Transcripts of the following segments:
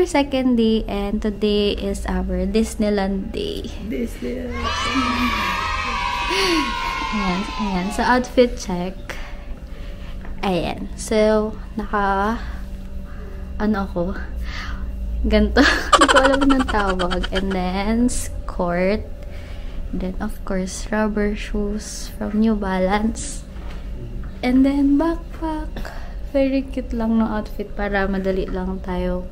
second day and today is our Disneyland day. Disneyland! Ayan. So, outfit check. Ayan. So, ako? Ganto. Hindi ko alam ng tawag. And then, skirt. Then, of course, rubber shoes from New Balance. And then, backpack. Very cute lang ng outfit para madali lang tayo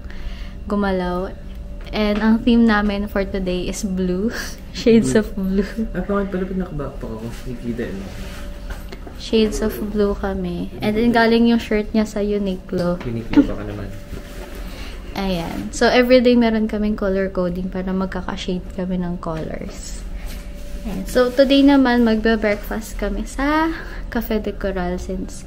gumalaw. And ang theme namin for today is blue. Shades of blue. Bakit pala pag naka-backpack ako? Nikita, no? Shades of blue kami. And then, galing yung shirt niya sa Uniqlo. Uniqlo baka naman. Ayan. So, everyday meron kaming color coding para magkaka-shade kami ng colors. Ayan. So, today naman, magbe-breakfast kami sa Cafe de Coral since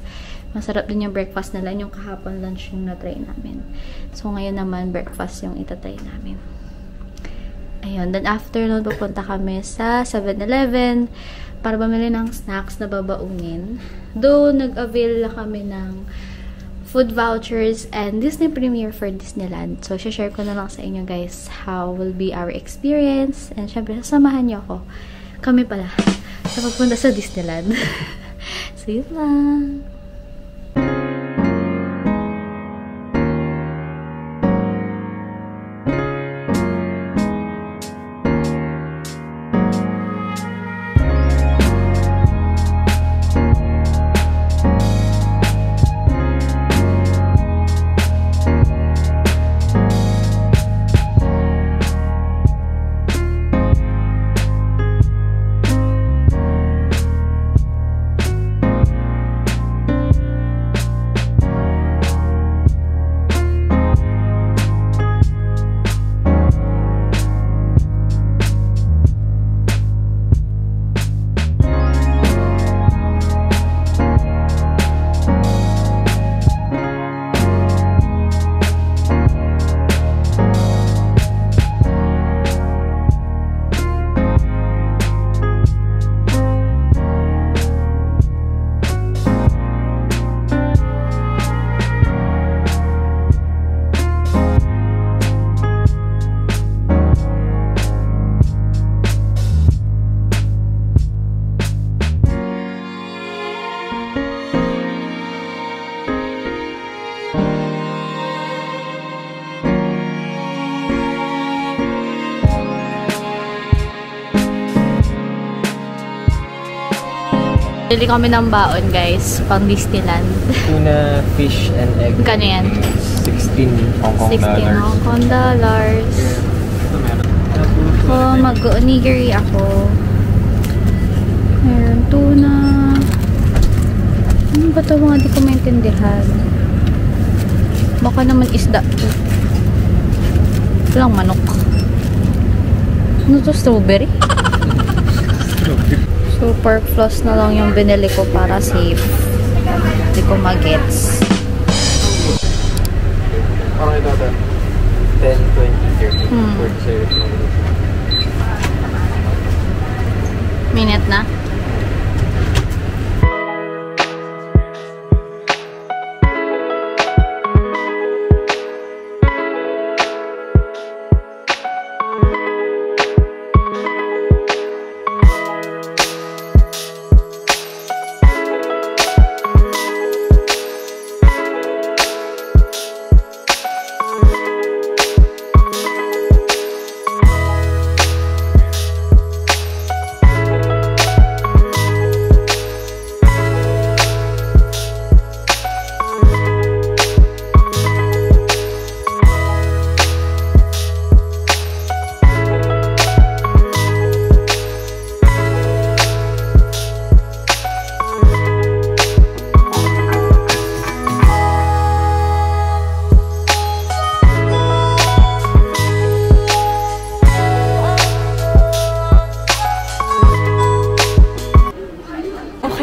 masarap din yung breakfast nila. Yung kahapon lunch yung na-try namin. So, ngayon naman, breakfast yung itatry namin. Ayun. Then, after nun, pupunta kami sa 7-Eleven para bumili ng snacks na babaunin. Though, nag-avail na kami ng food vouchers and Disney premiere for Disneyland. So, share ko na lang sa inyo guys how will be our experience. And syempre, sasamahan niyo ako. Kami pala. Sa pagpunta sa Disneyland. So, yun lang. Bili kami ng baon, guys. Pang Disneyland. Tuna, fish, and egg. Kano yan? 16 Hong Kong dollars. 16 Hong Kong dollars. Oh, mag-onigiri ako. Meron tuna. Ano ba ito mga di ko maintindihan? Baka naman isda. Ito lang manok. Ano to? Strawberry? So, pork floss na lang yung binili ko para safe. Hindi ko mag-gets. Parang ito 10, 20, 30. Minute na?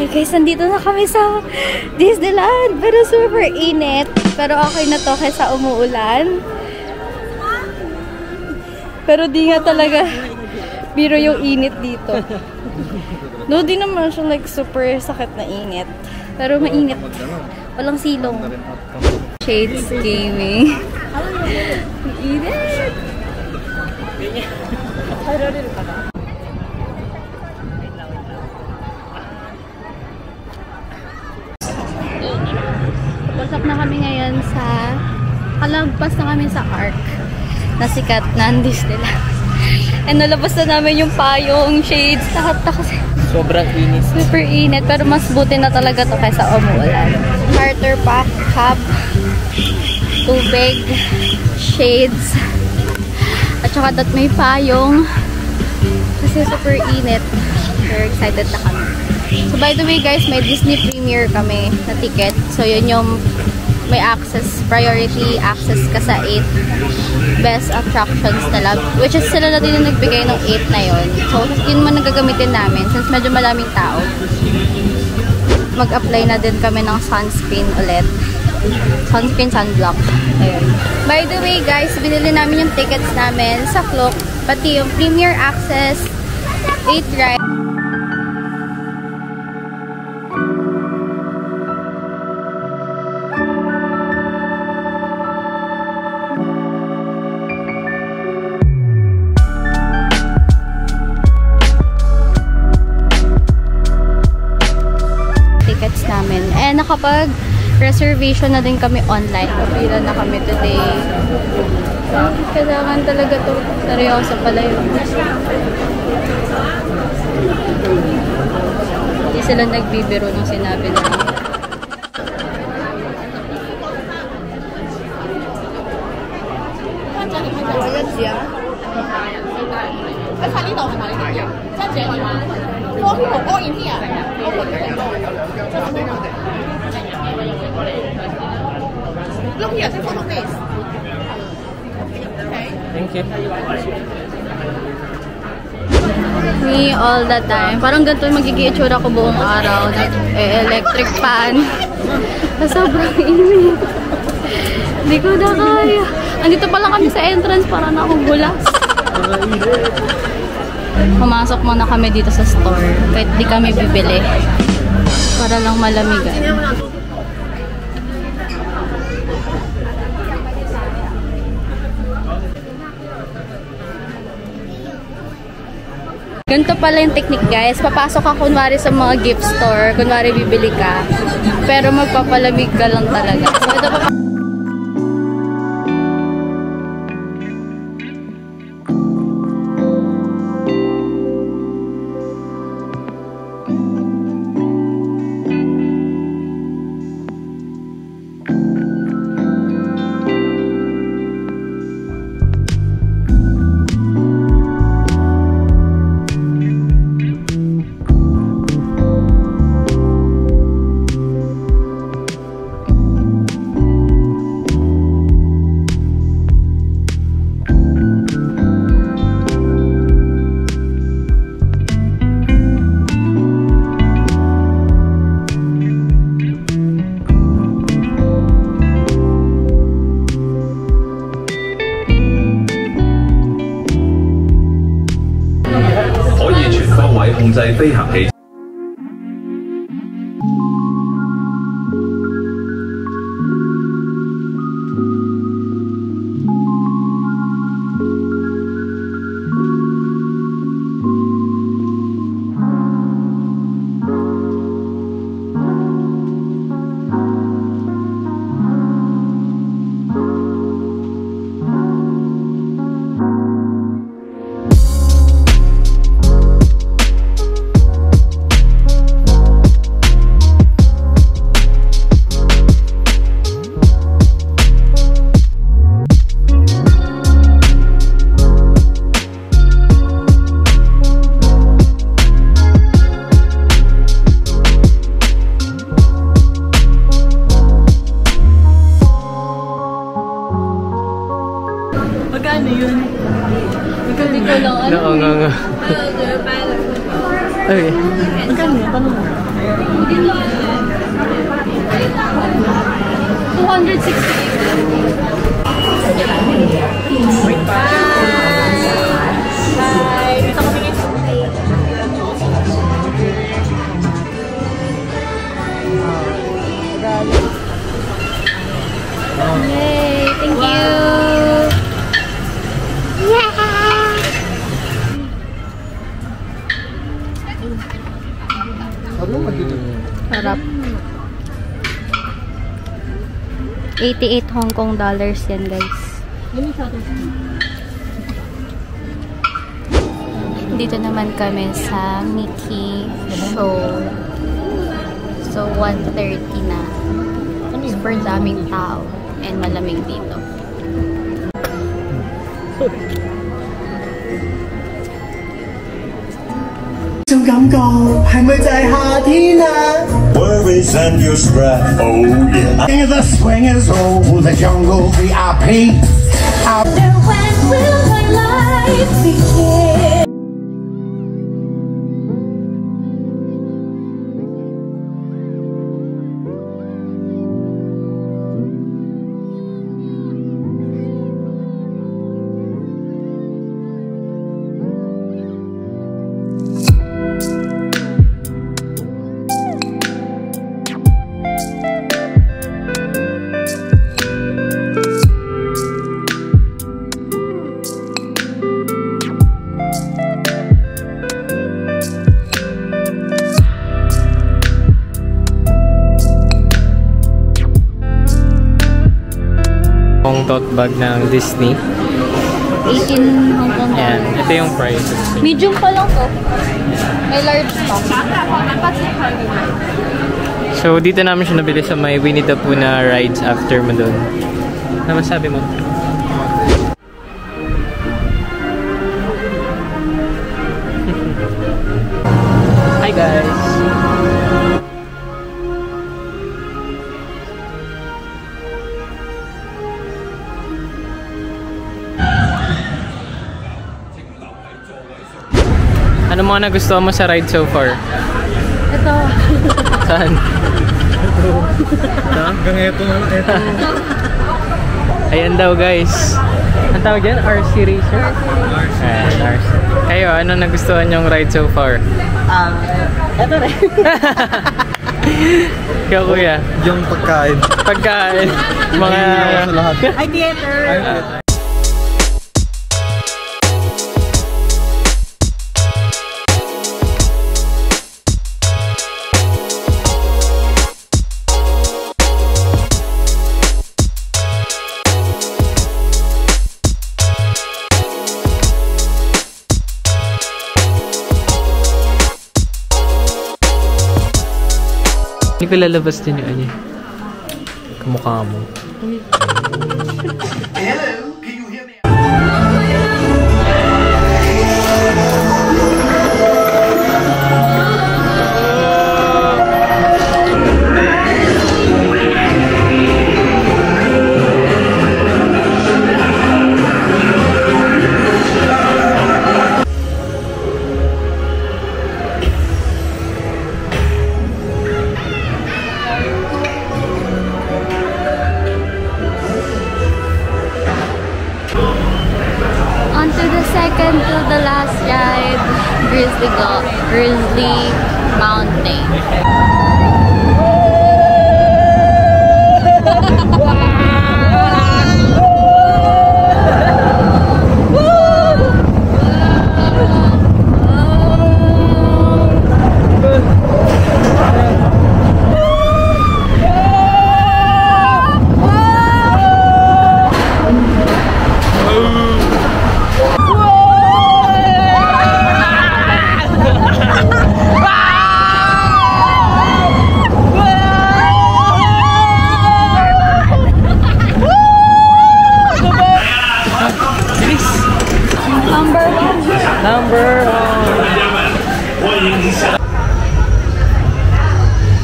Guys, nandito na kami sa Disneyland. Pero super init. Pero okay na to kaysa umuulan. Pero di nga talaga biro yung init dito. No, di naman siya like super sakit na init. Pero mainit. Walang silong. Shades Gaming. Init! Pasok na kami ngayon sa kalagpas na kami sa Arc na sikat na Disneyland. And nalabas na namin yung payong, shades, lahat na kasi Sobrang init. super init, pero mas buti na talaga to kaysa umuulan. Starter pack, cup, tubig, shades, at saka that may payong kasi super init. Very excited na kami. So by the way guys, may Disney Premier kami na ticket. So yun yung may access, priority access ka sa 8 best attractions nila. Which is sila na din yung nagbigay ng 8 na yun. So yun man nagagamitin namin since medyo maraming tao. Mag-apply na din kami ng sunscreen ulit. Sunscreen, sunblock. Ayun. By the way guys, binili namin yung tickets namin sa Klook. Pati yung Premier Access 8 ride. Namin. And nakapag-reservation na din kami online. Kapila na kami today. Kailangan talaga to. Seryoso pala yun. Hindi sila nagbibiro nung sinabi nila. Look here, take photo please. Thank you. Me all the time. Parang ganito magiging itsura ko buong araw. Electric fan. Sobrang init. Hindi ko na kaya. Andito pa lang kami sa entrance para na akong gulas. Pumasok muna kami dito sa store. Kahit di kami bibili. Para lang malamigan. Ganito pala yung technique guys. Papasok ka kunwari sa mga gift store. Kunwari bibili ka. Pero magpapalamig ka lang talaga. So ito pa.控制飛行器。Magkano yun? Hindi ko lang ano. Oo nga nga. Okay. Magkano yun? Tanong mo. 260. Bye! Dito kami ngayon. Sarap. 88 Hong Kong dollars yan, guys. Dito naman kami sa Mickey Show. So, 1:30 na. Super daming tao. And malamig dito. 種感覺係咪就係夏天啊 Worries and your breath, oh yeah. The swingers roll the jungle VIP. When will my life begin? Ang tote bag ng Disney. 18 Hong Kong Ayan, dollars. ito yung price. Medium pa lang to. May large pa. So, dito namin siya nabili sa may Winnie the Pooh na rides after mo doon. Ano masabi mo? Hi guys! Ano mga nagustuhan mo sa ride so far? Ito. Saan? Ito. Hanggang ito. Ayan daw guys. Ang tawag dyan? RC Racer? Ayan, RC. Kayo, ano nagustuhan yung ride so far? Ito rin. Ikaw kuya? Yung pagkain. Pagkain. Mga... Ay, theater. Hindi ko lalabas din yung ano. Kamukha mo. Second to the last ride, Grizzly Mountain.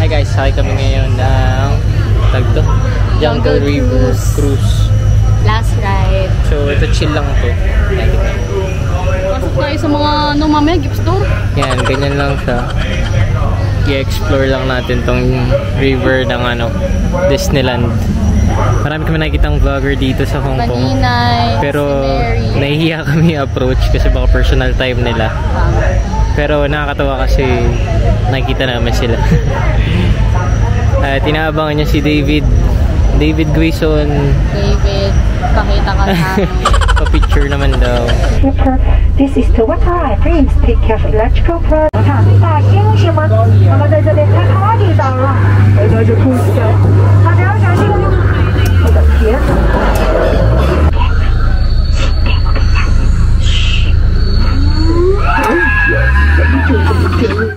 Hi guys, sakay kami ngayon ng Jungle River Cruise. Last ride. So ito chill lang to. Pasok tayo sa mga mamaya gift store. Yan, ganyan lang siya. I-explore lang natin tong river ng Disneyland. Marami kami nakikitang vlogger dito sa Hong Kong. Pero nahihiya kami approach kasi baka personal time nila. Pero nakakatawa kasi nakikita namin sila. Tinaabangan niya si David Grayson. David, pakita ka na. Pa-picture naman daw. This is the Water Dream Street of Electrical Product. 士们，我们在这里开 party 的了，大家就恭喜大家要小心哦！我的天哪！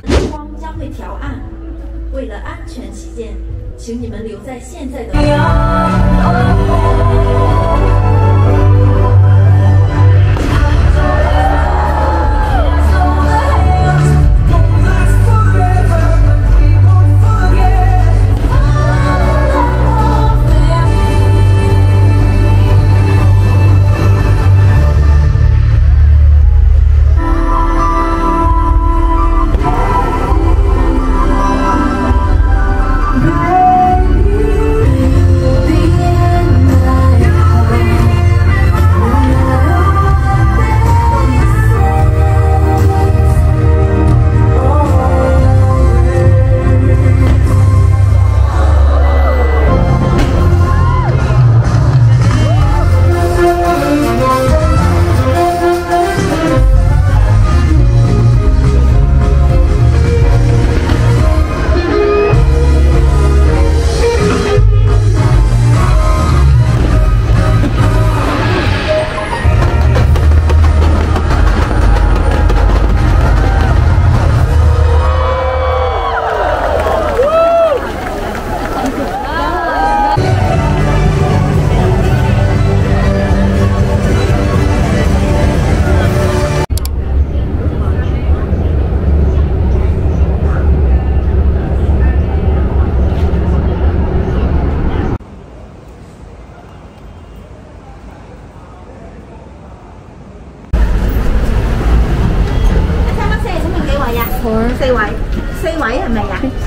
灯光将会调暗，为了安全起见，请你们留在现在的。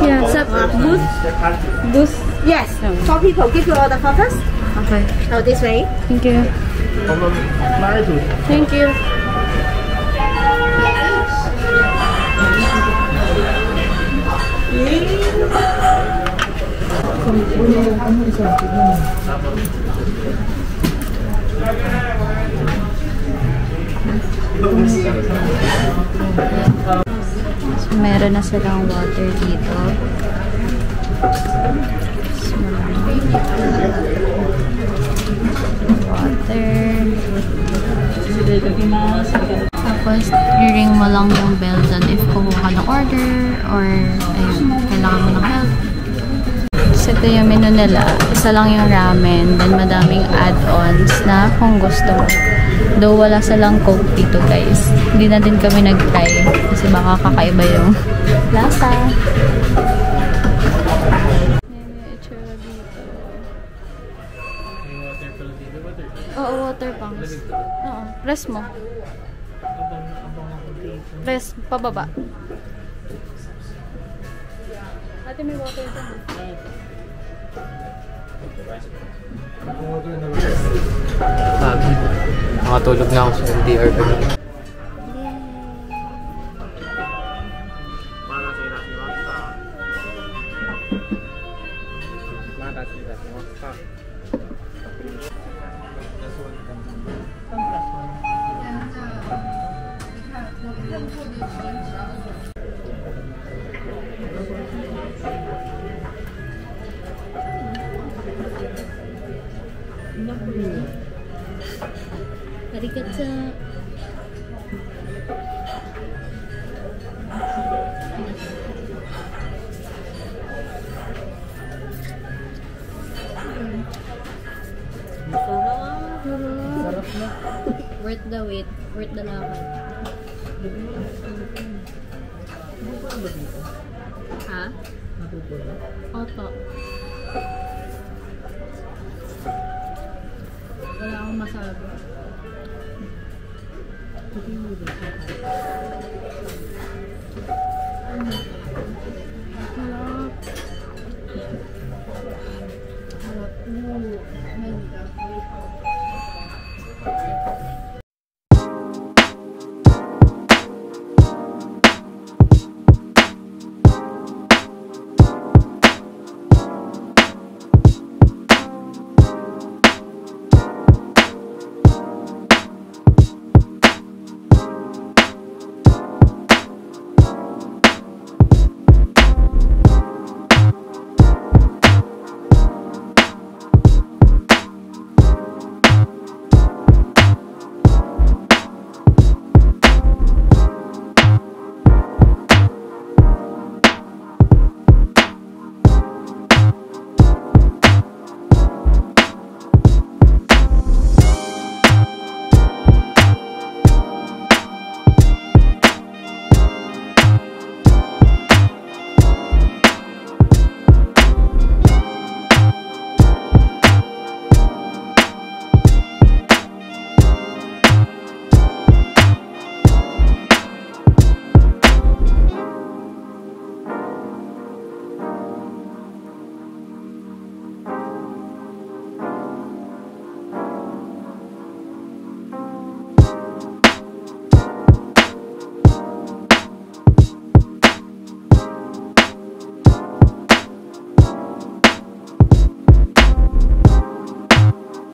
Yeah, so booth. Yes, 4 people. Give you all the photos. Okay. Now this way. Thank you. Thank you. So, meron na silang water dito. So, water. Tapos, i-ring mo lang yung bell dyan if kukuha ka ng order or ayun, kailangan mo ng help. So, ito yung menu nila. Isa lang yung ramen. Then, madaming add-ons na kung gusto mo. Though wala silang Coke dito, guys. Hindi na din kami nag-try kasi baka kakaiba yung lasa. Oo, water pumps. Oo, press mo. Press, pababa. Ate, may water dyan. Nakatulog na ako sa MDR ko. Arigato. Worth the wait, worth the lakad. Ha? Opo. Wala akong masabi.